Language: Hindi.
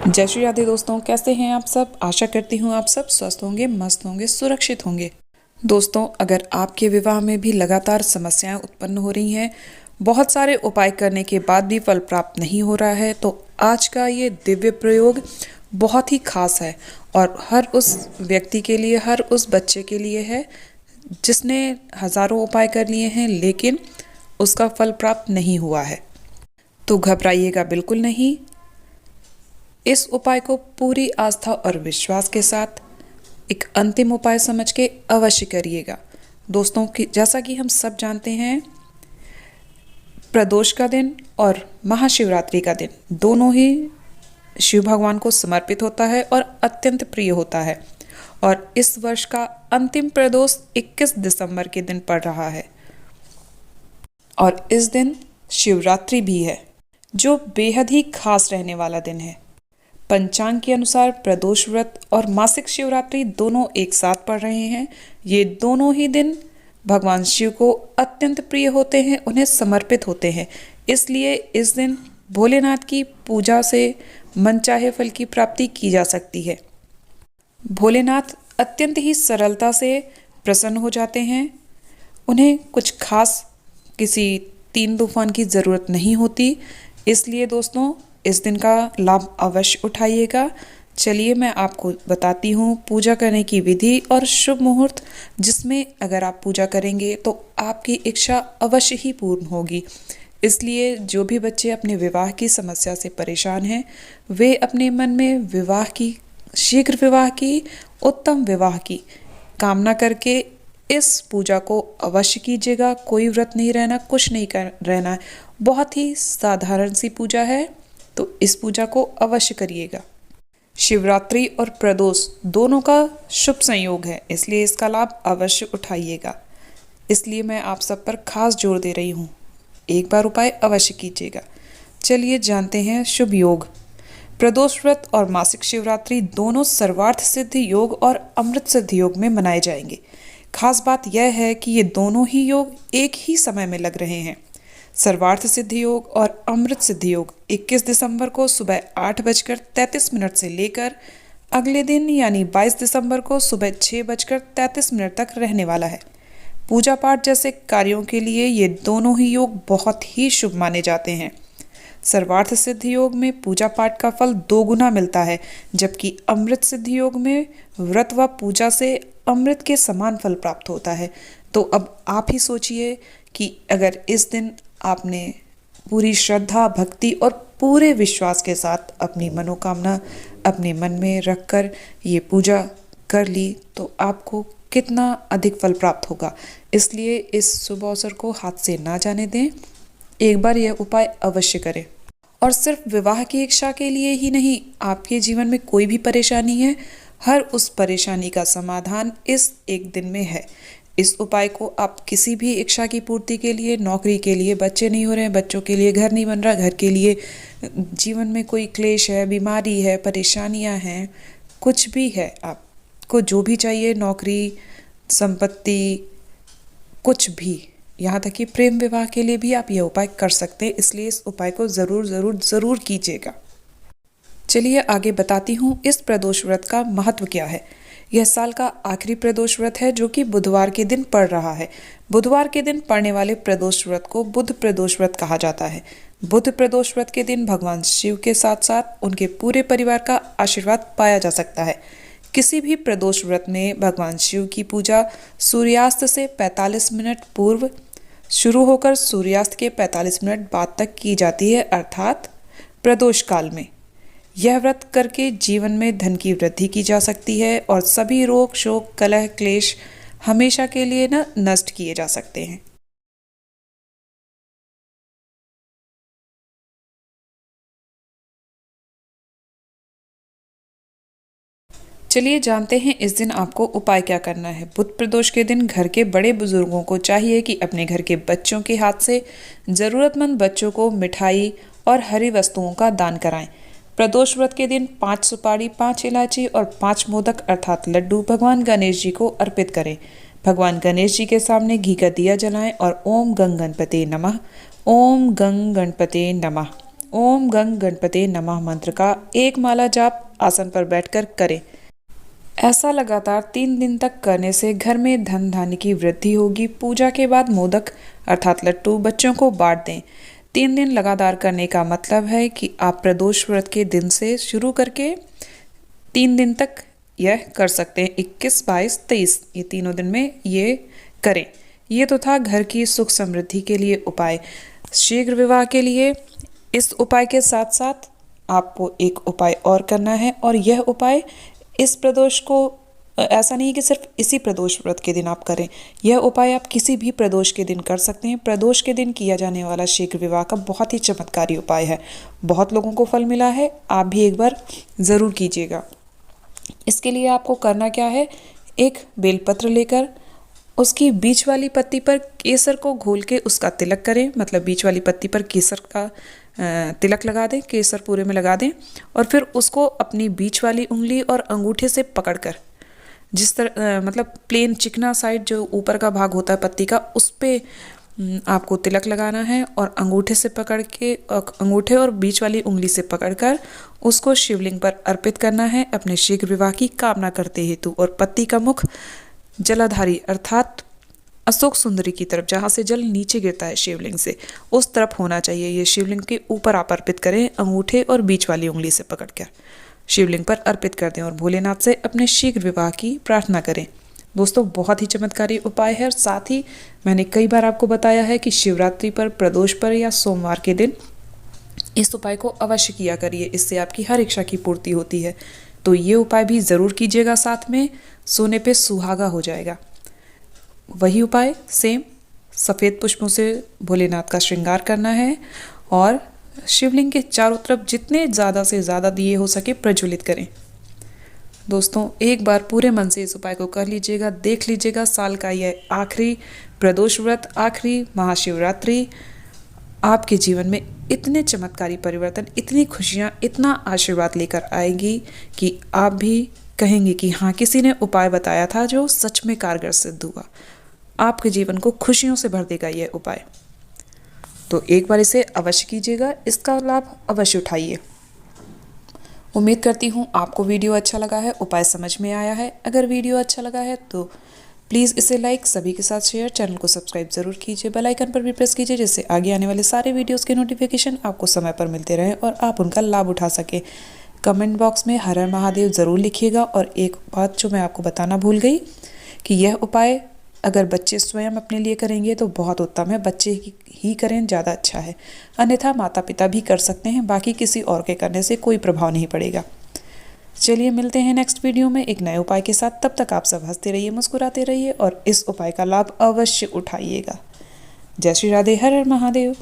जय श्री राधे दोस्तों, कैसे हैं आप सब। आशा करती हूँ आप सब स्वस्थ होंगे, मस्त होंगे, सुरक्षित होंगे। दोस्तों, अगर आपके विवाह में भी लगातार समस्याएं उत्पन्न हो रही हैं, बहुत सारे उपाय करने के बाद भी फल प्राप्त नहीं हो रहा है, तो आज का ये दिव्य प्रयोग बहुत ही खास है और हर उस व्यक्ति के लिए, हर उस बच्चे के लिए है जिसने हजारों उपाय कर लिए हैं लेकिन उसका फल प्राप्त नहीं हुआ है। तो घबराइएगा बिल्कुल नहीं। इस उपाय को पूरी आस्था और विश्वास के साथ एक अंतिम उपाय समझ के अवश्य करिएगा। दोस्तों, कि जैसा कि हम सब जानते हैं, प्रदोष का दिन और महाशिवरात्रि का दिन दोनों ही शिव भगवान को समर्पित होता है और अत्यंत प्रिय होता है। और इस वर्ष का अंतिम प्रदोष 21 दिसंबर के दिन पड़ रहा है और इस दिन शिवरात्रि भी है, जो बेहद ही खास रहने वाला दिन है। पंचांग के अनुसार प्रदोष व्रत और मासिक शिवरात्रि दोनों एक साथ पड़ रहे हैं। ये दोनों ही दिन भगवान शिव को अत्यंत प्रिय होते हैं, उन्हें समर्पित होते हैं। इसलिए इस दिन भोलेनाथ की पूजा से मनचाहे फल की प्राप्ति की जा सकती है। भोलेनाथ अत्यंत ही सरलता से प्रसन्न हो जाते हैं। उन्हें कुछ खास किसी तीन तूफान की ज़रूरत नहीं होती। इसलिए दोस्तों, इस दिन का लाभ अवश्य उठाइएगा। चलिए मैं आपको बताती हूँ पूजा करने की विधि और शुभ मुहूर्त, जिसमें अगर आप पूजा करेंगे तो आपकी इच्छा अवश्य ही पूर्ण होगी। इसलिए जो भी बच्चे अपने विवाह की समस्या से परेशान हैं, वे अपने मन में विवाह की, शीघ्र विवाह की, उत्तम विवाह की कामना करके इस पूजा को अवश्य कीजिएगा। कोई व्रत नहीं रहना, कुछ नहीं रहना है। बहुत ही साधारण सी पूजा है, तो इस पूजा को अवश्य करिएगा। शिवरात्रि और प्रदोष दोनों का शुभ संयोग है, इसलिए इसका लाभ अवश्य उठाइएगा। इसलिए मैं आप सब पर खास जोर दे रही हूँ, एक बार उपाय अवश्य कीजिएगा। चलिए जानते हैं शुभ योग। प्रदोष व्रत और मासिक शिवरात्रि दोनों सर्वार्थ सिद्ध योग और अमृत सिद्ध योग में मनाए जाएंगे। खास बात यह है कि ये दोनों ही योग एक ही समय में लग रहे हैं। सर्वार्थ सिद्ध योग और अमृत सिद्ध योग 21 दिसंबर को सुबह 8:33 से लेकर अगले दिन यानी 22 दिसंबर को सुबह 6:33 तक रहने वाला है। पूजा पाठ जैसे कार्यों के लिए ये दोनों ही योग बहुत ही शुभ माने जाते हैं। सर्वार्थ सिद्ध योग में पूजा पाठ का फल 2 गुना मिलता है, जबकि अमृत सिद्ध योग में व्रत व पूजा से अमृत के समान फल प्राप्त होता है। तो अब आप ही सोचिए कि अगर इस दिन आपने पूरी श्रद्धा, भक्ति और पूरे विश्वास के साथ अपनी मनोकामना अपने मन में रखकर ये पूजा कर ली, तो आपको कितना अधिक फल प्राप्त होगा। इसलिए इस शुभ अवसर को हाथ से ना जाने दें, एक बार यह उपाय अवश्य करें। और सिर्फ विवाह की इच्छा के लिए ही नहीं, आपके जीवन में कोई भी परेशानी है, हर उस परेशानी का समाधान इस एक दिन में है। इस उपाय को आप किसी भी इच्छा की पूर्ति के लिए, नौकरी के लिए, बच्चे नहीं हो रहे हैं, बच्चों के लिए, घर नहीं बन रहा, घर के लिए, जीवन में कोई क्लेश है, बीमारी है, परेशानियां हैं, कुछ भी है, आपको जो भी चाहिए, नौकरी, संपत्ति, कुछ भी, यहाँ तक कि प्रेम विवाह के लिए भी आप यह उपाय कर सकते हैं। इसलिए इस उपाय को ज़रूर ज़रूर ज़रूर कीजिएगा। चलिए आगे बताती हूँ इस प्रदोष व्रत का महत्व क्या है। यह साल का आखिरी प्रदोष व्रत है, जो कि बुधवार के दिन पड़ रहा है। बुधवार के दिन पड़ने वाले प्रदोष व्रत को बुध प्रदोष व्रत कहा जाता है। बुध प्रदोष व्रत के दिन भगवान शिव के साथ साथ उनके पूरे परिवार का आशीर्वाद पाया जा सकता है। किसी भी प्रदोष व्रत में भगवान शिव की पूजा सूर्यास्त से 45 मिनट पूर्व शुरू होकर सूर्यास्त के 45 मिनट बाद तक की जाती है, अर्थात प्रदोष काल में। यह व्रत करके जीवन में धन की वृद्धि की जा सकती है और सभी रोग, शोक, कलह, क्लेश हमेशा के लिए नष्ट किए जा सकते हैं। चलिए जानते हैं इस दिन आपको उपाय क्या करना है। बुध प्रदोष के दिन घर के बड़े बुजुर्गों को चाहिए कि अपने घर के बच्चों के हाथ से ज़रूरतमंद बच्चों को मिठाई और हरी वस्तुओं का दान कराएं। प्रदोष व्रत के दिन 5 सुपारी, 5 इलायची और 5 मोदक अर्थात लड्डू भगवान गणेश जी को अर्पित करें। भगवान गणेश जी के सामने घी का दिया जलाएं और ओम गंग गणपते नमः, ओम गंग गणपते नमः, ओम गंग गणपते नमः मंत्र का एक माला जाप आसन पर बैठकर करें। ऐसा लगातार 3 दिन तक करने से घर में धन धान्य की वृद्धि होगी। पूजा के बाद मोदक अर्थात लड्डू बच्चों को बांट दें। 3 दिन लगातार करने का मतलब है कि आप प्रदोष व्रत के दिन से शुरू करके 3 दिन तक यह कर सकते हैं। 21, 22, 23 ये तीनों दिन में ये करें। ये तो था घर की सुख समृद्धि के लिए उपाय। शीघ्र विवाह के लिए इस उपाय के साथ साथ आपको एक उपाय और करना है, और यह उपाय इस प्रदोष को ऐसा नहीं है कि सिर्फ इसी प्रदोष व्रत के दिन आप करें। यह उपाय आप किसी भी प्रदोष के दिन कर सकते हैं। प्रदोष के दिन किया जाने वाला शीघ्र विवाह का बहुत ही चमत्कारी उपाय है। बहुत लोगों को फल मिला है, आप भी एक बार ज़रूर कीजिएगा। इसके लिए आपको करना क्या है, एक बेलपत्र लेकर उसकी बीच वाली पत्ती पर केसर को घोल के उसका तिलक करें। मतलब बीच वाली पत्ती पर केसर का तिलक लगा दें, केसर पूरे में लगा दें, और फिर उसको अपनी बीच वाली उंगली और अंगूठे से पकड़कर जिस तरह मतलब प्लेन चिकना साइड जो ऊपर का भाग होता है पत्ती का, उस पे आपको तिलक लगाना है, और अंगूठे से पकड़ के अंगूठे और बीच वाली उंगली से पकड़कर उसको शिवलिंग पर अर्पित करना है अपने शीघ्र विवाह की कामना करते हेतु। और पत्ती का मुख जलाधारी अर्थात अशोक सुंदरी की तरफ, जहाँ से जल नीचे गिरता है शिवलिंग से, उस तरफ होना चाहिए। ये शिवलिंग के ऊपर आप अर्पित करें, अंगूठे और बीच वाली उंगली से पकड़कर शिवलिंग पर अर्पित कर दें, और भोलेनाथ से अपने शीघ्र विवाह की प्रार्थना करें। दोस्तों, बहुत ही चमत्कारी उपाय है। और साथ ही मैंने कई बार आपको बताया है कि शिवरात्रि पर, प्रदोष पर या सोमवार के दिन इस उपाय को अवश्य किया करिए। इससे आपकी हर इच्छा की पूर्ति होती है। तो ये उपाय भी ज़रूर कीजिएगा। साथ में सोने पे सुहागा हो जाएगा। वही उपाय सेम सफ़ेद पुष्पों से भोलेनाथ का श्रृंगार करना है, और शिवलिंग के चारों तरफ जितने ज़्यादा से ज़्यादा दिए हो सके प्रज्वलित करें। दोस्तों, एक बार पूरे मन से इस उपाय को कर लीजिएगा। देख लीजिएगा, साल का यह आखिरी प्रदोष व्रत, आखिरी महाशिवरात्रि आपके जीवन में इतने चमत्कारी परिवर्तन, इतनी खुशियाँ, इतना आशीर्वाद लेकर आएगी कि आप भी कहेंगे कि हाँ, किसी ने उपाय बताया था जो सच में कारगर सिद्ध हुआ। आपके जीवन को खुशियों से भर देगा यह उपाय। तो एक बार इसे अवश्य कीजिएगा, इसका लाभ अवश्य उठाइए। उम्मीद करती हूँ आपको वीडियो अच्छा लगा है, उपाय समझ में आया है। अगर वीडियो अच्छा लगा है तो प्लीज़ इसे लाइक, सभी के साथ शेयर, चैनल को सब्सक्राइब ज़रूर कीजिए, बेल आइकन पर भी प्रेस कीजिए, जिससे आगे आने वाले सारे वीडियोस के नोटिफिकेशन आपको समय पर मिलते रहें और आप उनका लाभ उठा सकें। कमेंट बॉक्स में हर हर महादेव ज़रूर लिखिएगा। और एक बात जो मैं आपको बताना भूल गई कि यह उपाय अगर बच्चे स्वयं अपने लिए करेंगे तो बहुत उत्तम है। बच्चे ही करें, ज़्यादा अच्छा है। अन्यथा माता पिता भी कर सकते हैं, बाकी किसी और के करने से कोई प्रभाव नहीं पड़ेगा। चलिए, मिलते हैं नेक्स्ट वीडियो में एक नए उपाय के साथ। तब तक आप सब हंसते रहिए, मुस्कुराते रहिए और इस उपाय का लाभ अवश्य उठाइएगा। जय श्री राधे, हर हर महादेव।